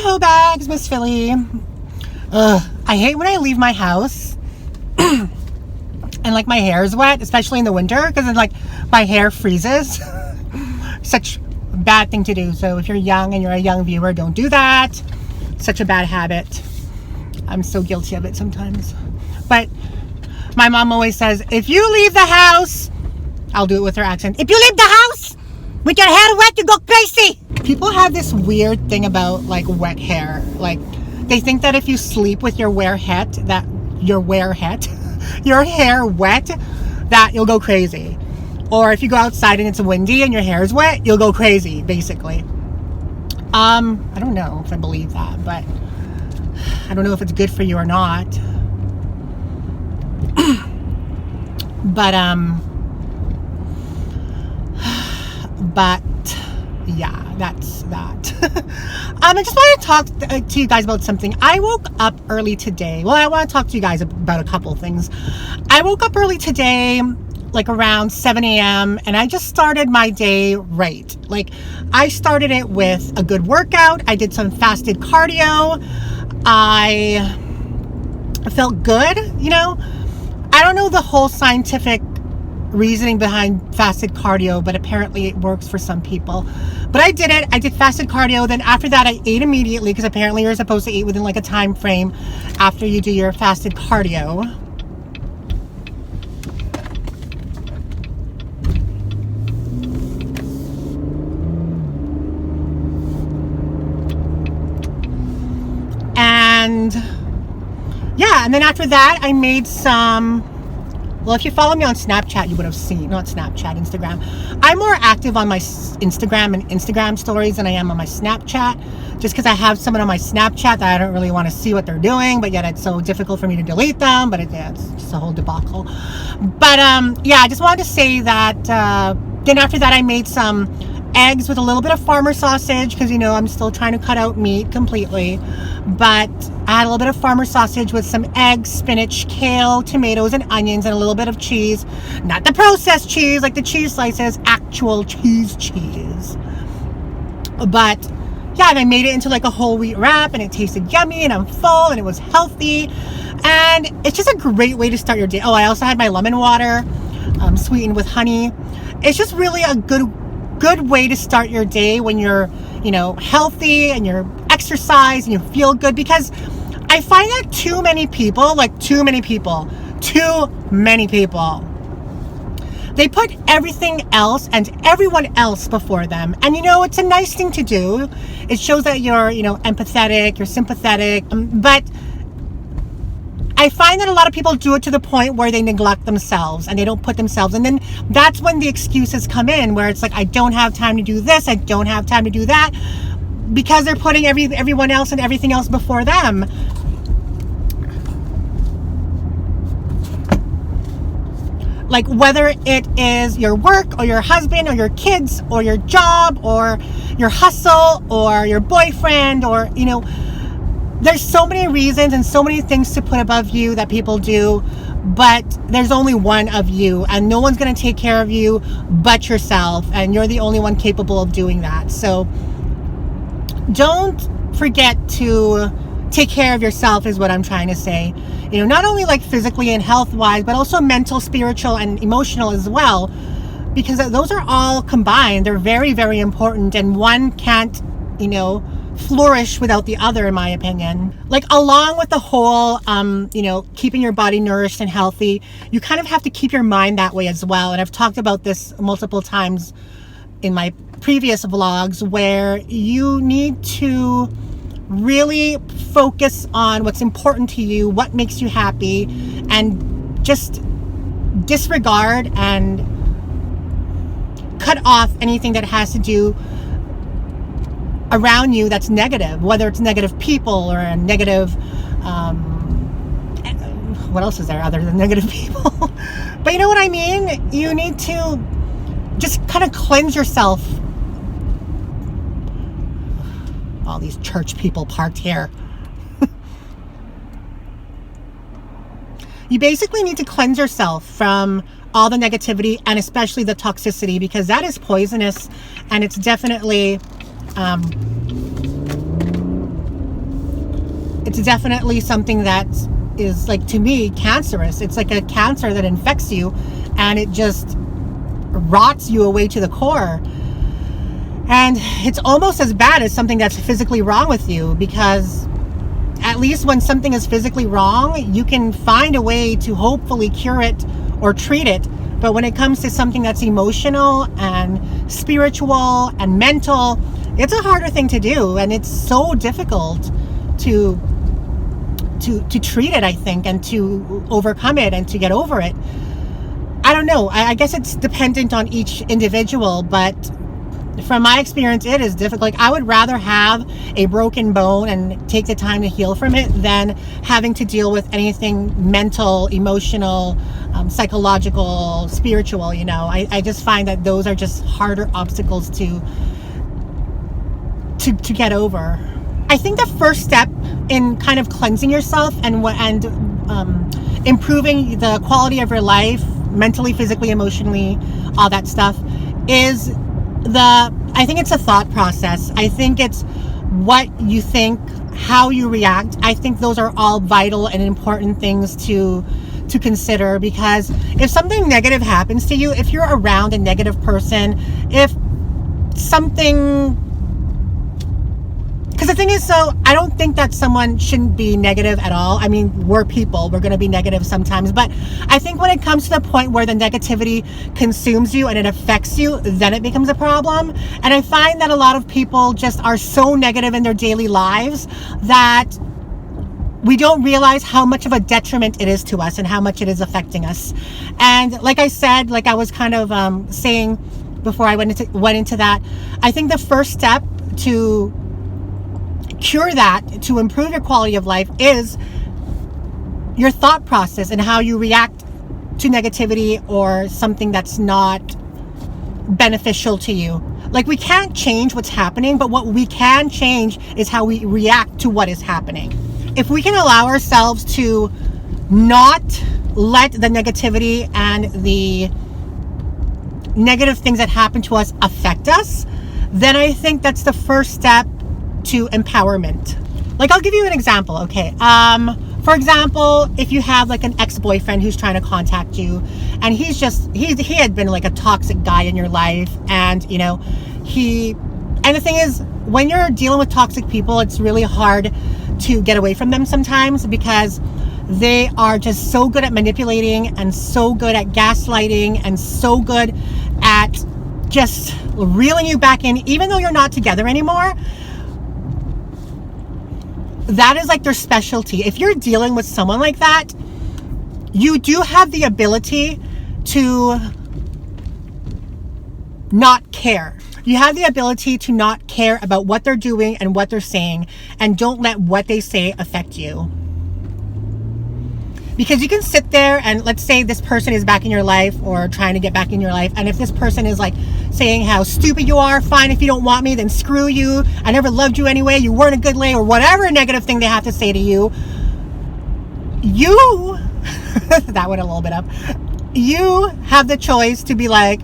hoe bags, Miss Philly. I hate when I leave my house and like my hair is wet, especially in the winter, because then like my hair freezes. Such a bad thing to do. So if you're young and you're a young viewer, don't do that. Such a bad habit. I'm so guilty of it sometimes. But my mom always says, if you leave the house, I'll do it with her accent. If you leave the house with your hair wet, you go crazy. People have this weird thing about like wet hair. Like they think that if you sleep with your hair wet, that you'll go crazy. Or if you go outside and it's windy and your hair is wet, you'll go crazy, basically. I don't know if I believe that, but I don't know if it's good for you or not. But yeah, that's that. I just want to talk to you guys about something. I woke up early today. Well, I want to talk to you guys about a couple things. I woke up early today, like around 7 a.m. and I just started my day right. Like I started it with a good workout. I did some fasted cardio. I felt good, you know. I don't know the whole scientific reasoning behind fasted cardio, but apparently it works for some people. But I did it. I did fasted cardio. Then after that, I ate immediately, because apparently you're supposed to eat within like a time frame after you do your fasted cardio. And yeah, and then after that, I made some. Well, if you follow me on Snapchat, you would have seen, not Snapchat, Instagram. I'm more active on my Instagram and Instagram stories than I am on my Snapchat, just because I have someone on my Snapchat that I don't really want to see what they're doing, but yet it's so difficult for me to delete them, but it's just a whole debacle. But yeah, I just wanted to say that, then after that I made some eggs with a little bit of farmer sausage, because you know I'm still trying to cut out meat completely, but I had a little bit of farmer sausage with some eggs, spinach, kale, tomatoes, and onions, and a little bit of cheese. Not the processed cheese like the cheese slices, actual cheese. But yeah, and I made it into like a whole wheat wrap, and it tasted yummy, and I'm full, and it was healthy, and it's just a great way to start your day. Oh, I also had my lemon water, sweetened with honey. It's just really a good way to start your day when you're, you know, healthy and you're exercise and you feel good, because I find that too many people, they put everything else and everyone else before them. And you know, it's a nice thing to do. It shows that you're, you know, empathetic, you're sympathetic, but I find that a lot of people do it to the point where they neglect themselves and they don't put themselves, and then that's when the excuses come in, where it's like, I don't have time to do this, I don't have time to do that, because they're putting everyone else and everything else before them. Like whether it is your work or your husband or your kids or your job or your hustle or your boyfriend, or, you know, there's so many reasons and so many things to put above you that people do, but there's only one of you, and no one's going to take care of you but yourself, and you're the only one capable of doing that. So don't forget to take care of yourself, is what I'm trying to say. You know, not only like physically and health-wise, but also mental, spiritual, and emotional as well, because those are all combined. They're very, very important, and one can't, you know, flourish without the other, in my opinion. Like, along with the whole you know, keeping your body nourished and healthy, you kind of have to keep your mind that way as well. And I've talked about this multiple times in my previous vlogs, where you need to really focus on what's important to you, what makes you happy, and just disregard and cut off anything that has to do around you that's negative, whether it's negative people or a negative, what else is there other than negative people? But you know what I mean? You need to just kind of cleanse yourself. All these church people parked here. You basically need to cleanse yourself from all the negativity, and especially the toxicity, because that is poisonous, and it's definitely it's definitely something that is, like, to me, cancerous. It's like a cancer that infects you, and it just rots you away to the core. And it's almost as bad as something that's physically wrong with you, because at least when something is physically wrong, you can find a way to hopefully cure it or treat it. But when it comes to something that's emotional and spiritual and mental, it's a harder thing to do, and it's so difficult to treat it, I think, and to overcome it and to get over it. I don't know. I guess it's dependent on each individual, but from my experience, it is difficult. Like, I would rather have a broken bone and take the time to heal from it than having to deal with anything mental, emotional, psychological, spiritual, you know. I just find that those are just harder obstacles to get over. I think the first step in kind of cleansing yourself and improving the quality of your life, mentally, physically, emotionally, all that stuff, is I think it's a thought process. I think it's what you think, how you react. I think those are all vital and important things to consider, because if something negative happens to you, if you're around a negative person, because the thing is, so I don't think that someone shouldn't be negative at all. I mean, we're people, we're going to be negative sometimes, but I think when it comes to the point where the negativity consumes you and it affects you, then it becomes a problem. And I find that a lot of people just are so negative in their daily lives that we don't realize how much of a detriment it is to us and how much it is affecting us. And like I said, like I was kind of saying before I went into that, I think the first step to cure that, to improve your quality of life, is your thought process and how you react to negativity or something that's not beneficial to you. Like, we can't change what's happening, but what we can change is how we react to what is happening. If we can allow ourselves to not let the negativity and the negative things that happen to us affect us, then I think that's the first step to empowerment. Like, I'll give you an example, okay? For example, if you have like an ex-boyfriend who's trying to contact you, and he had been like a toxic guy in your life, and you know, and the thing is, when you're dealing with toxic people, it's really hard to get away from them sometimes, because they are just so good at manipulating and so good at gaslighting and so good at just reeling you back in, even though you're not together anymore. That is like their specialty. If you're dealing with someone like that, you do have the ability to not care. You have the ability to not care about what they're doing and what they're saying, and don't let what they say affect you. Because you can sit there and, let's say this person is back in your life or trying to get back in your life, and if this person is like saying how stupid you are, fine, if you don't want me, then screw you, I never loved you anyway, you weren't a good lay, or whatever negative thing they have to say to you, that went a little bit up, you have the choice to be like,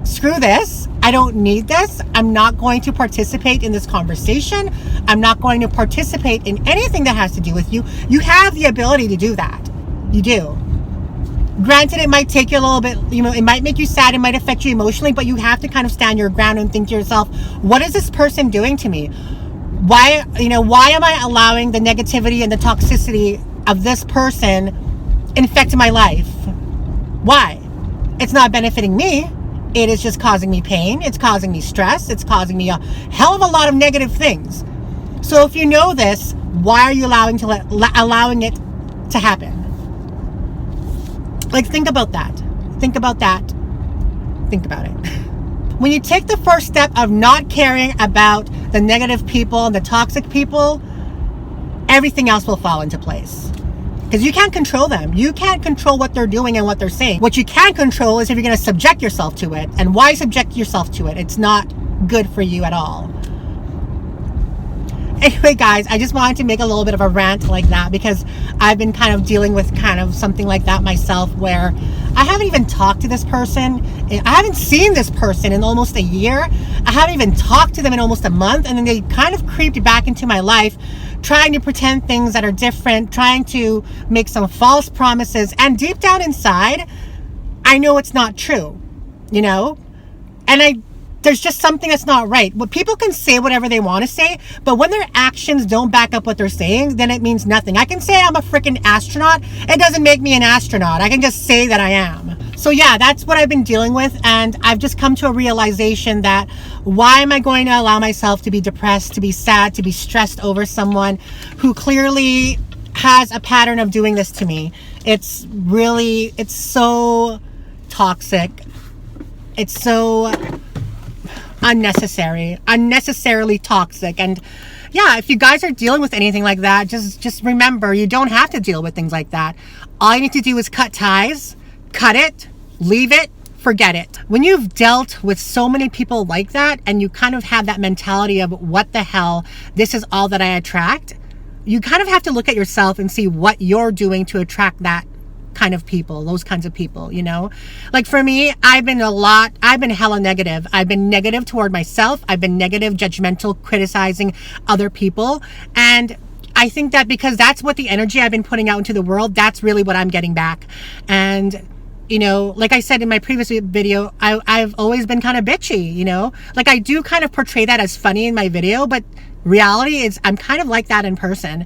screw this, I don't need this, I'm not going to participate in this conversation, I'm not going to participate in anything that has to do with you. You have the ability to do that. You do. Granted, it might take you a little bit, you know, it might make you sad, it might affect you emotionally, but you have to kind of stand your ground and think to yourself, what is this person doing to me? Why am I allowing the negativity and the toxicity of this person infect my life? Why? It's not benefiting me. It is just causing me pain. It's causing me stress. It's causing me a hell of a lot of negative things. So if you know this, why are you allowing it to happen? Like, think about that. Think about that. Think about it. When you take the first step of not caring about the negative people and the toxic people, everything else will fall into place. Because you can't control them. You can't control what they're doing and what they're saying. What you can control is if you're going to subject yourself to it. And why subject yourself to it? It's not good for you at all. Anyway, guys, I just wanted to make a little bit of a rant like that because I've been kind of dealing with kind of something like that myself, where I haven't even talked to this person. I haven't seen this person in almost a year. I haven't even talked to them in almost a month. And then they kind of creeped back into my life, trying to pretend things that are different, trying to make some false promises. And deep down inside, I know it's not true, you know? And there's just something that's not right. But people can say whatever they want to say, but when their actions don't back up what they're saying, then it means nothing. I can say I'm a freaking astronaut. It doesn't make me an astronaut. I can just say that I am. So yeah, that's what I've been dealing with. And I've just come to a realization that why am I going to allow myself to be depressed, to be sad, to be stressed over someone who clearly has a pattern of doing this to me? It's so toxic. It's so unnecessarily toxic. And yeah, if you guys are dealing with anything like that, just remember, you don't have to deal with things like that. All you need to do is cut ties, cut it, leave it, forget it. When you've dealt with so many people like that, and you kind of have that mentality of what the hell, this is all that I attract, you kind of have to look at yourself and see what you're doing to attract that kind of people, those kinds of people, you know? Like for me, I've been hella negative. I've been negative toward myself. I've been negative, judgmental, criticizing other people. And I think that because that's what the energy I've been putting out into the world, that's really what I'm getting back. And you know, like I said in my previous video, I've always been kind of bitchy, you know? Like I do kind of portray that as funny in my video, but reality is I'm kind of like that in person.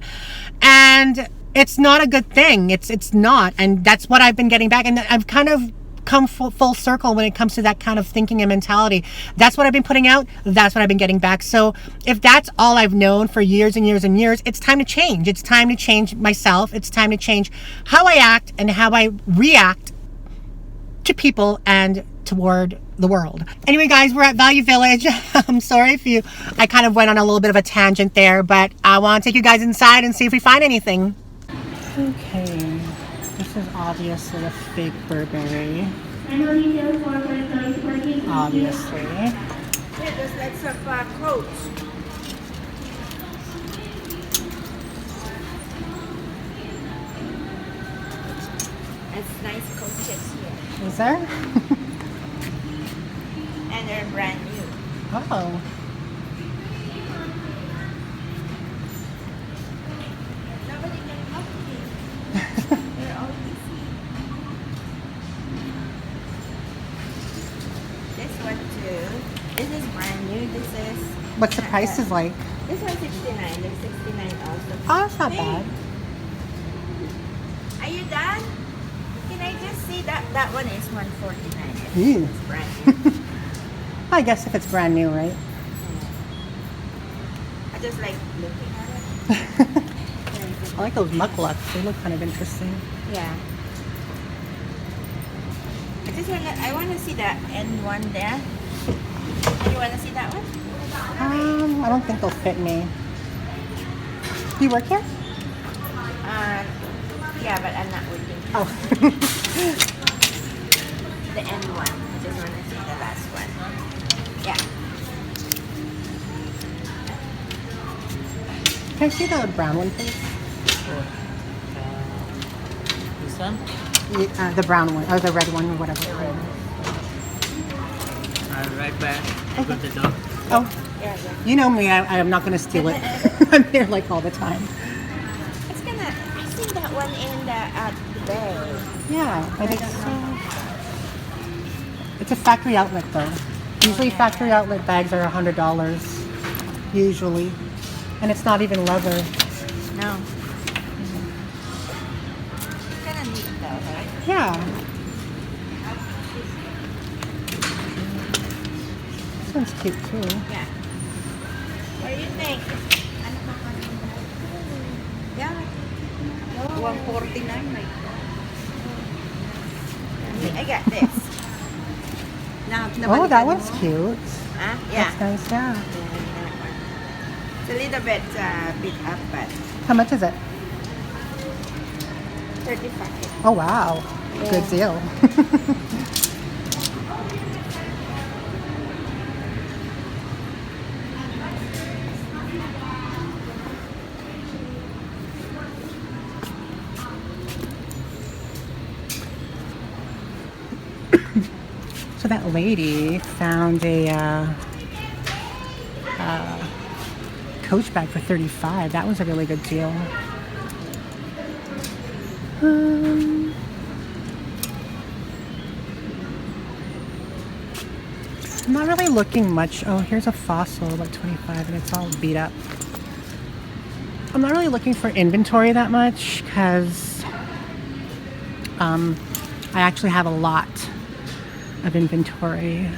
And it's not a good thing. It's not. And that's what I've been getting back. And I've kind of come full circle when it comes to that kind of thinking and mentality. That's what I've been putting out. That's what I've been getting back. So if that's all I've known for years and years and years, it's time to change. It's time to change myself. It's time to change how I act and how I react to people and toward the world. Anyway, guys, we're at Value Village. I'm sorry if I kind of went on a little bit of a tangent there, but I want to take you guys inside and see if we find anything. Okay, this is obviously a fake Burberry. Obviously. Yeah, there's lots of coats. It's nice coaches here. Is there? And they're brand new. Oh. Nobody can help me. They're all busy. This one too. This is brand new. This is... What's the prices like? This one's 69. There's 69 also. Oh, that's not bad. Are you done? Can I just see that? That one is 149. Ew. It's brand new. I guess if it's brand new, right? I just like looking at it. I like those mucklucks. They look kind of interesting. Yeah. I want to see that end one there. You want to see that one? I don't think they'll fit me. Do you work here? Yeah, but I'm not working. Oh. The end one. I just want to see the last one. Yeah. Can I see the brown one, please? This one? The brown one, or the red one, or whatever. Right back. Got the door. Oh, Yeah. you know me. I am not going to steal it. I'm here like all the time. It's gonna. I seen that one in the bay. Yeah, I think so. It's a factory outlet though. Usually factory outlet bags are $100. Usually. And it's not even leather. No. It's kind of neat though, right? Yeah. This one's cute too. Yeah. What do you think? Yeah. 149 right there. I got this. Oh, that one's cute. Huh? Yeah. That's nice, yeah. Yeah, that one. It's a little bit beat up, but How much is it? 35. Oh, wow. Yeah. Good deal. So that lady found a Coach bag for $35. That was a really good deal. I'm not really looking much. Oh, here's a Fossil, about $25, and it's all beat up. I'm not really looking for inventory that much because I actually have a lot of inventory.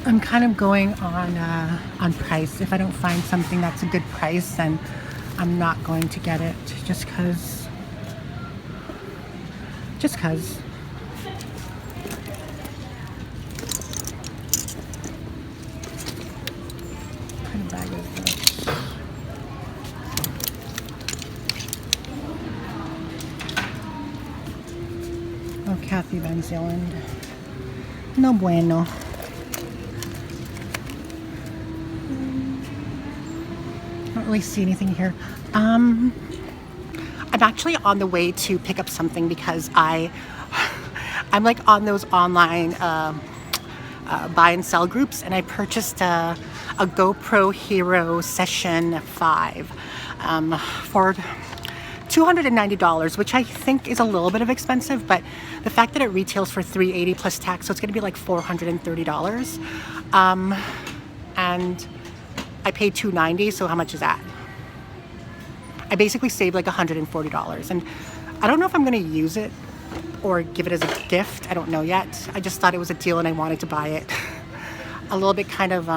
I'm kind of going on price. If I don't find something that's a good price, then I'm not going to get it. Just cause. What kind of bag is this? Oh, Kathy Van Zealand. No bueno. Really see anything here. I'm actually on the way to pick up something because I'm like on those online buy and sell groups, and I purchased a GoPro Hero Session 5 for $290, which I think is a little bit of expensive, but the fact that it retails for $380 plus tax, so it's going to be like $430. And I paid $290, so how much is that? I basically saved like $140, and I don't know if I'm going to use it or give it as a gift. I don't know yet. I just thought it was a deal and I wanted to buy it. A little bit kind of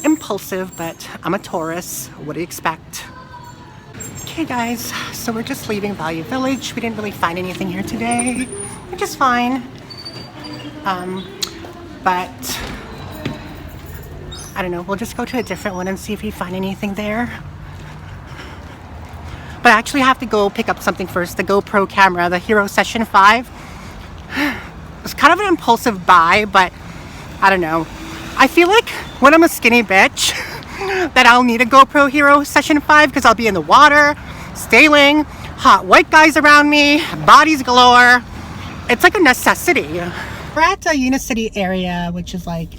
impulsive, but I'm a Taurus. What do you expect? Okay guys, so we're just leaving Value Village. We didn't really find anything here today, which is fine. But I don't know, we'll just go to a different one and see if we find anything there. But I actually have to go pick up something first, the GoPro camera, the Hero Session 5. It's kind of an impulsive buy, but I don't know. I feel like when I'm a skinny bitch that I'll need a GoPro Hero Session 5 because I'll be in the water, sailing, hot white guys around me, bodies galore. It's like a necessity. We're at a Unicity area, which is like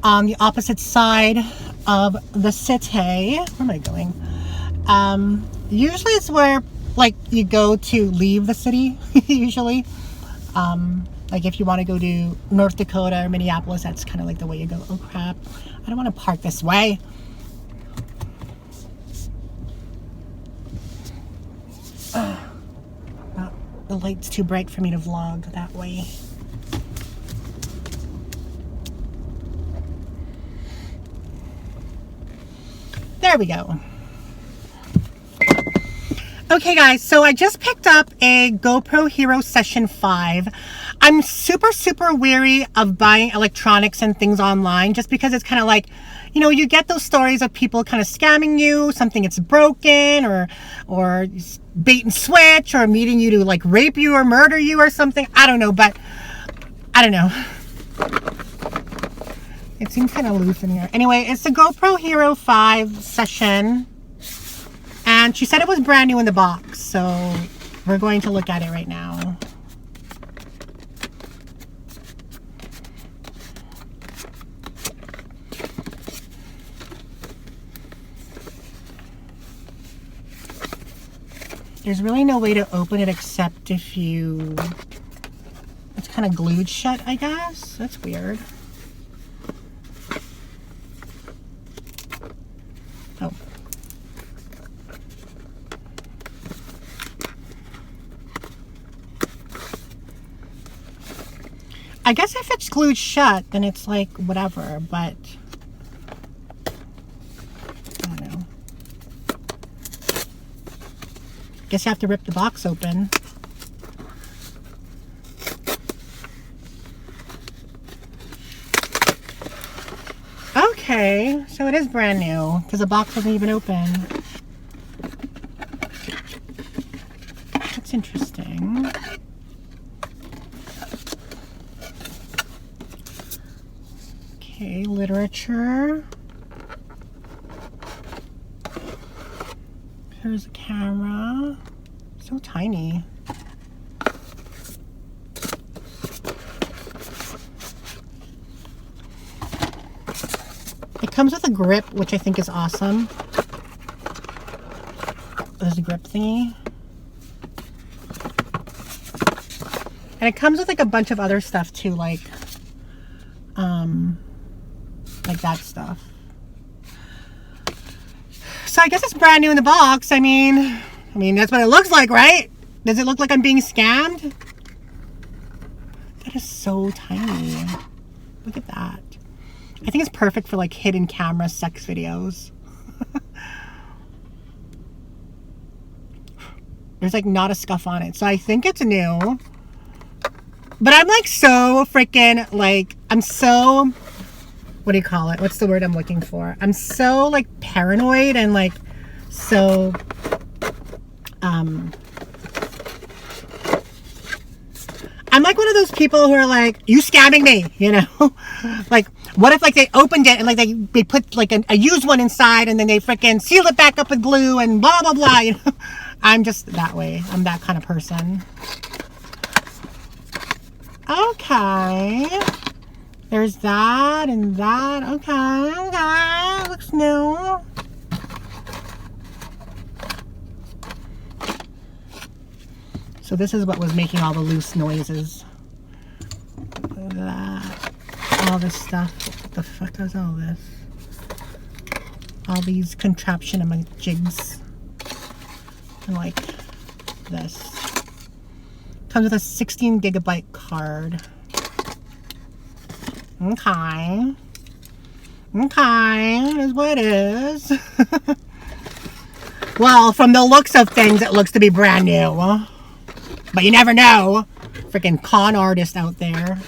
on the opposite side of the city. Where am I going? Usually it's where like you go to leave the city, usually. Like if you want to go to North Dakota or Minneapolis, that's kind of like the way you go. Oh crap, I don't want to park this way. Well, the light's too bright for me to vlog that way. There we go. Okay guys, so I just picked up a GoPro Hero Session 5. I'm super weary of buying electronics and things online just because it's kind of like, you know, you get those stories of people kind of scamming you, something that's broken or bait and switch, or meeting you to like rape you or murder you or something. I don't know, but I don't know. It seems kind of loose in here. Anyway, it's the GoPro Hero 5 Session. And she said it was brand new in the box, so we're going to look at it right now. There's really no way to open it except if you... It's kind of glued shut, I guess. That's weird. Oh. I guess if it's glued shut, then it's like whatever, but I don't know. Guess you have to rip the box open. Okay, so it is brand new because the box wasn't even open. Okay, literature. Here's a camera. So tiny. It comes with a grip, which I think is awesome. There's a grip thingy. And it comes with like a bunch of other stuff too, like that stuff. So I guess it's brand new in the box. I mean that's what it looks like, right? Does it look like I'm being scammed? That is so tiny. Look at that. I think it's perfect for like hidden camera sex videos. There's like not a scuff on it. So I think it's new. But I'm like so freaking like, I'm so, what do you call it? What's the word I'm looking for? I'm so like paranoid and like so, I'm like one of those people who are like, you scamming me, you know? Like, what if like they opened it and like they put like a used one inside and then they freaking sealed it back up with glue and blah, blah, blah, you know? I'm just that way. I'm that kind of person. Okay. There's that and that. Okay. Looks new. So this is what was making all the loose noises. Look at that. All this stuff. What the fuck is all this? All these contraption and my jigs. And like this. Comes with a 16 gigabyte card. Okay. Okay, is what it is. Well, from the looks of things, it looks to be brand new. But you never know. Freaking con artist out there.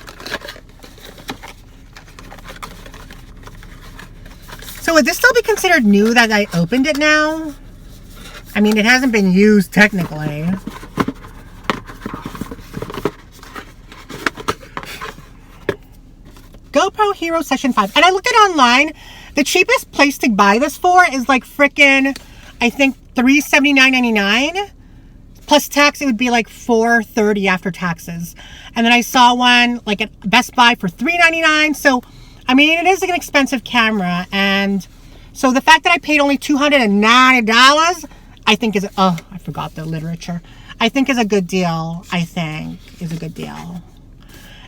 So would this still be considered new that I opened it now? I mean, it hasn't been used technically. GoPro Hero Session 5. And I looked at it online. The cheapest place to buy this for is like frickin', I think $379.99. Plus tax, it would be like $430 after taxes. And then I saw one like at Best Buy for $399. So, I mean, it is like an expensive camera. And so the fact that I paid only $290, I think is, oh, I forgot the literature. I think is a good deal. I think is a good deal.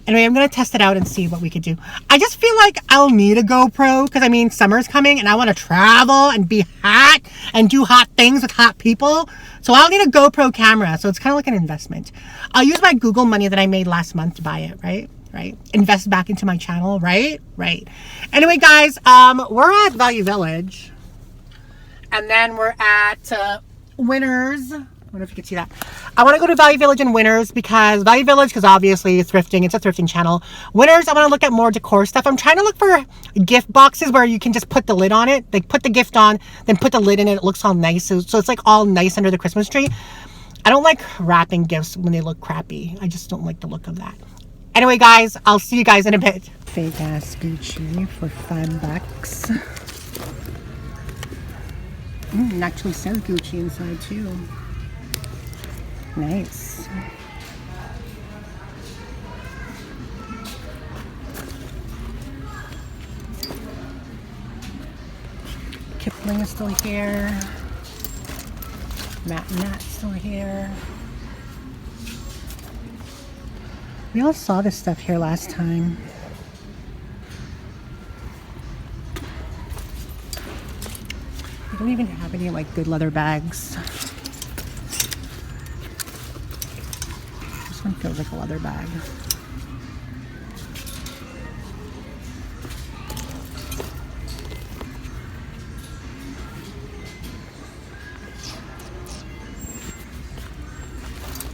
Anyway, I'm going to test it out and see what we could do. I just feel like I'll need a GoPro because, I mean, summer's coming and I want to travel and be hot and do hot things with hot people. So I'll need a GoPro camera. So it's kind of like an investment. I'll use my Google money that I made last month to buy it, right? Right? Invest back into my channel, right? Right. Anyway, guys, we're at Value Village. And then we're at Winners. I wonder if you can see that. I want to go to Value Village and Winners because Value Village, because obviously it's thrifting. It's a thrifting channel. Winners, I want to look at more decor stuff. I'm trying to look for gift boxes where you can just put the lid on it. Like put the gift on, then put the lid in it. It looks all nice. So it's like all nice under the Christmas tree. I don't like wrapping gifts when they look crappy. I just don't like the look of that. Anyway, guys, I'll see you guys in a bit. Fake ass Gucci for $5. It actually says Gucci inside too. Nice. Kipling is still here. Matt's still here. We all saw this stuff here last time. We don't even have any like good leather bags. This one feels like a leather bag.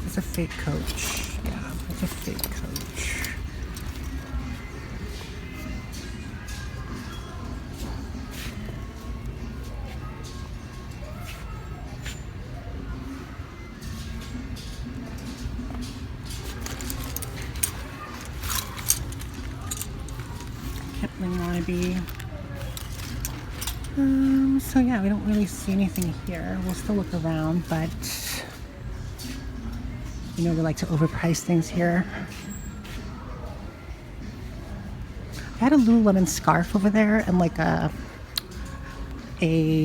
It's a fake Coach. Yeah, it's a fake Coach. wannabe. So yeah, we don't really see anything here. We'll still look around, but you know, we like to overprice things here. I had a Lululemon scarf over there and like a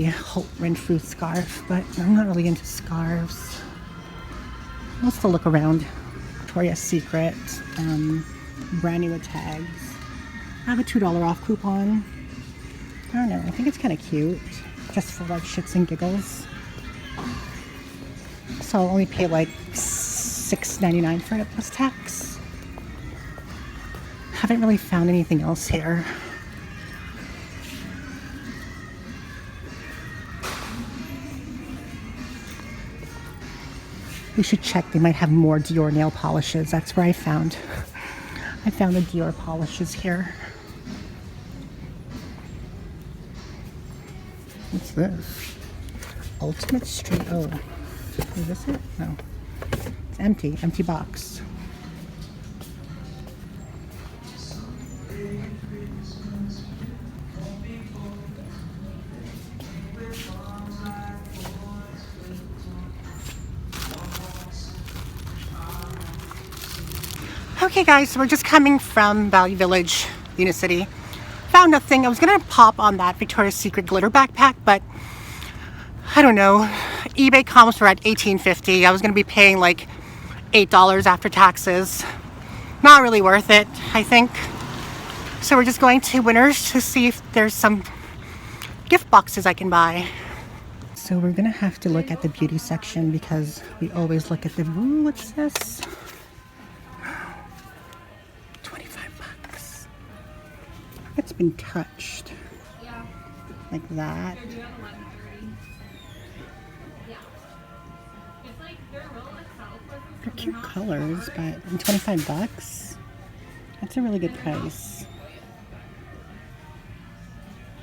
Holt Renfrew scarf, but I'm not really into scarves. We'll still look around. Victoria's Secret, brand new with tags. I have a $2 off coupon. I don't know, I think it's kind of cute, just for like shits and giggles. So I'll only pay like $6.99 for it plus tax. Haven't really found anything else here. We should check, they might have more Dior nail polishes. That's where I found the Dior polishes here. What's this? Ultimate Street. Oh, is this it? No. It's empty. Empty box. Okay guys, so we're just coming from Value Village, Unicity. Found nothing. I was gonna pop on that Victoria's Secret glitter backpack, but I don't know. eBay comps were at $18.50. I was gonna be paying like $8 after taxes. Not really worth it, I think. So we're just going to Winners to see if there's some gift boxes I can buy. So we're gonna have to look at the beauty section because we always look at the, ooh, what's this? 25 bucks. It's been touched. Yeah. Like that. They're due at 11:30. Yeah. It's like they're real itself. They're cute colors, but 25 bucks? That's a really good price.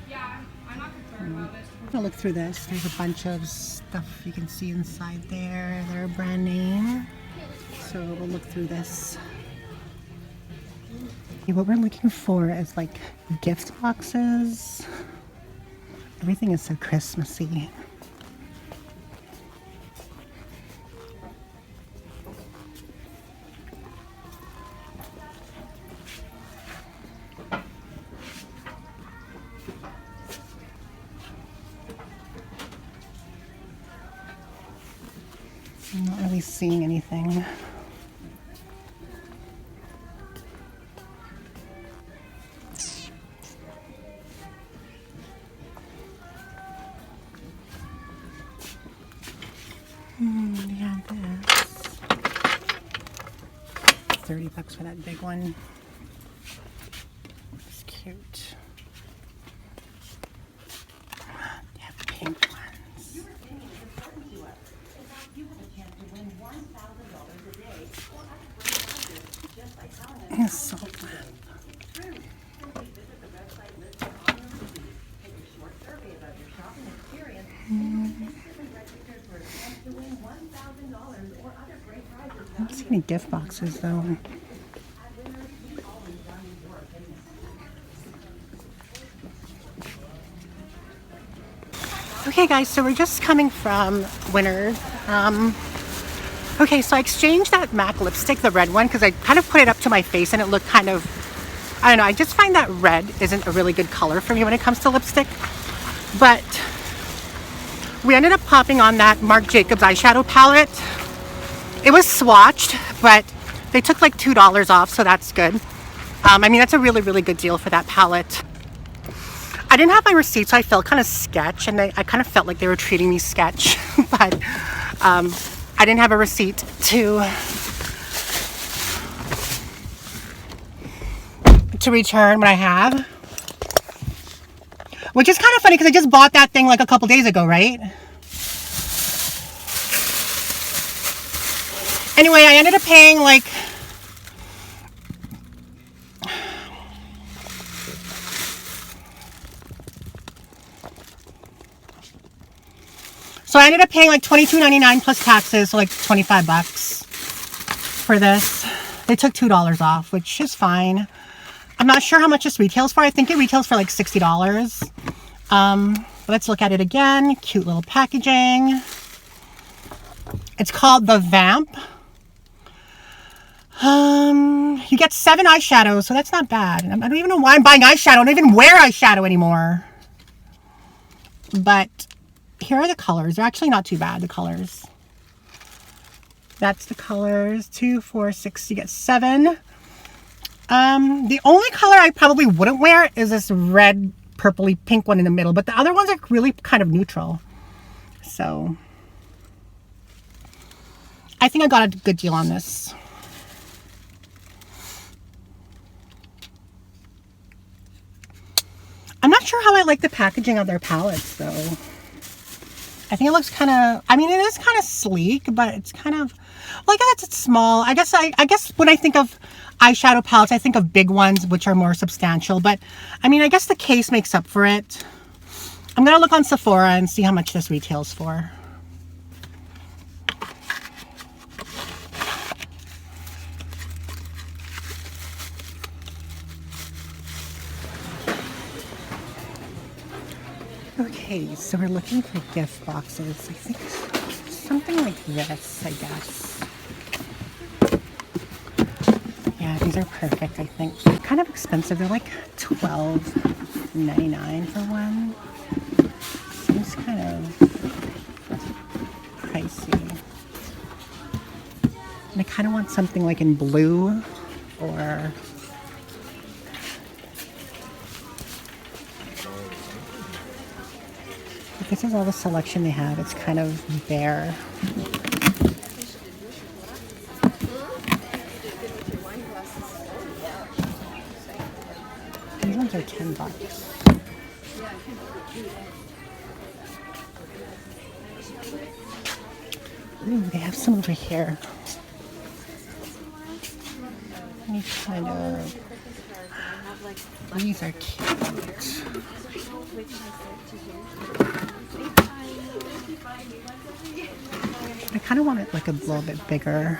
Yeah, I'm not concerned about it. I'm gonna look through this. There's a bunch of stuff you can see inside there. They're a brand name. So we'll look through this. What we're looking for is like gift boxes. Everything is so Christmassy. I'm not really seeing anything. Yeah, this. 30 bucks for that big one. It's cute. They have pink ones. And salt lamp. I don't see any gift boxes though. Okay guys, so we're just coming from Winners. Okay, so I exchanged that MAC lipstick, the red one, because I kind of put it up to my face and it looked kind of, I don't know, I just find that red isn't a really good color for me when it comes to lipstick. But we ended up popping on that Marc Jacobs eyeshadow palette. It was swatched, but they took like $2 off, so that's good. I mean, that's a really, really good deal for that palette. I didn't have my receipt, so I felt kind of sketch, and I kind of felt like they were treating me sketch, but I didn't have a receipt to return what I have. Which is kind of funny because I just bought that thing like a couple days ago, right? Anyway, I ended up paying like $22.99 plus taxes, so like 25 bucks for this. They took $2 off, which is fine. I'm not sure how much this retails for. I think it retails for like $60. Let's look at it again. Cute little packaging. It's called the Vamp. You get 7 eyeshadows, so that's not bad. I don't even know why I'm buying eyeshadow. I don't even wear eyeshadow anymore. But here are the colors. They're actually not too bad, the colors. That's the colors. 2, 4, 6. You get 7. The only color I probably wouldn't wear is this red, purpley, pink one in the middle. But the other ones are really kind of neutral. So I think I got a good deal on this. I'm not sure how I like the packaging of their palettes though. I think it looks kind of, I mean, it is kind of sleek, but it's kind of, well, I guess it's small. I guess when I think of eyeshadow palettes, I think of big ones, which are more substantial. But I mean, I guess the case makes up for it. I'm going to look on Sephora and see how much this retails for. Okay, so we're looking for gift boxes. I think something like this, I guess. Yeah, these are perfect, I think. They're kind of expensive. They're like $12.99 for one. Seems kind of pricey. And I kind of want something like in blue or... This is all the selection they have. It's kind of bare. These ones are $10. Ooh, they have some over here. Any kind of... These are cute. I kind of want it like a little bit bigger.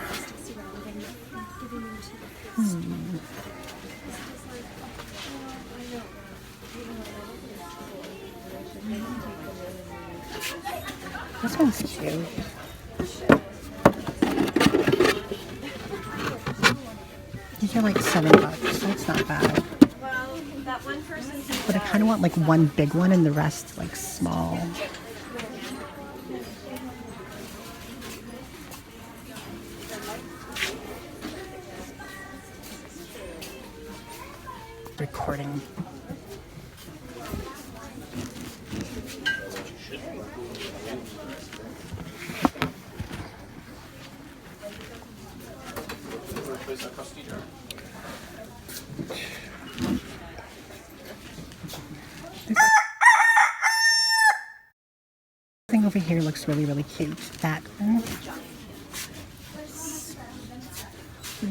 This one's cute. These are like $7, so it's not bad. But I kind of want like one big one and the rest like small. Recording. Thing over here looks really, really cute. That one.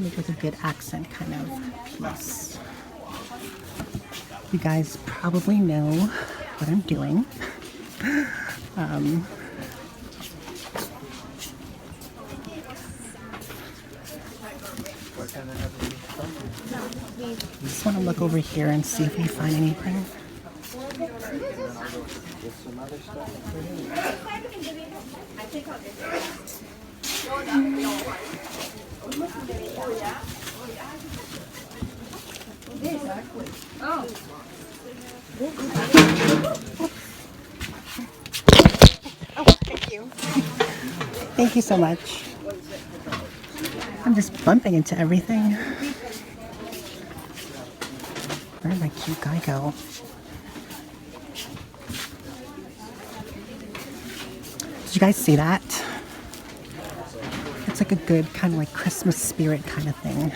Make with a good accent kind of piece. You guys probably know what I'm doing. Just want to look over here and see if we find anything. Thank you. Thank you so much. I'm just bumping into everything. Where did my cute guy go? Did you guys see that? It's like a good kind of like Christmas spirit kind of thing.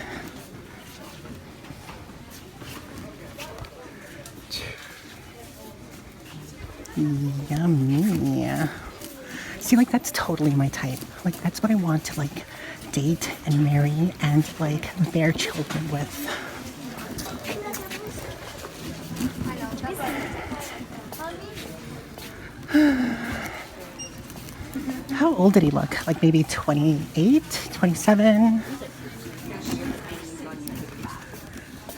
Yummy. See, like that's totally my type. Like that's what I want to like date and marry and like bear children with. How old did he look? Like maybe 28, 27?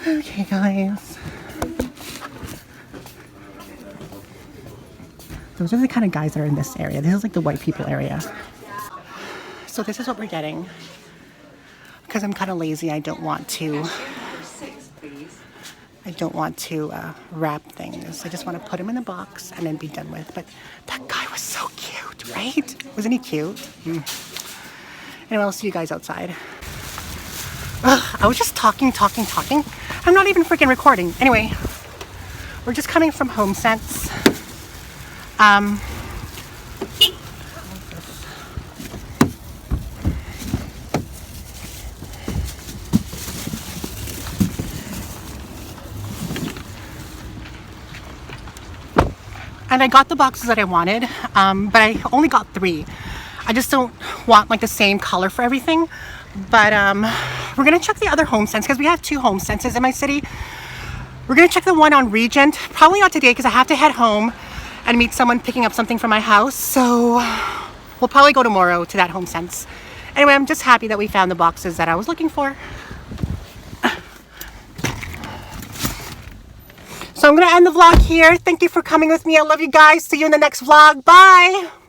Okay, guys. Those are the kind of guys that are in this area. This is like the white people area. So this is what we're getting. Because I'm kind of lazy, I don't want to wrap things. I just want to put them in a box and then be done with. But that guy was so cute, right? Wasn't he cute? Anyway, I'll see you guys outside. Ugh, I was just talking. I'm not even freaking recording. Anyway, we're just coming from HomeSense. And I got the boxes that I wanted, but I only got 3. I just don't want like the same color for everything. But we're gonna check the other HomeSense because we have 2 HomeSenses in my city. We're gonna check the one on Regent. Probably not today because I have to head home and meet someone picking up something from my house. So we'll probably go tomorrow to that HomeSense. Anyway, I'm just happy that we found the boxes that I was looking for. So I'm gonna end the vlog here. Thank you for coming with me. I love you guys. See you in the next vlog. Bye.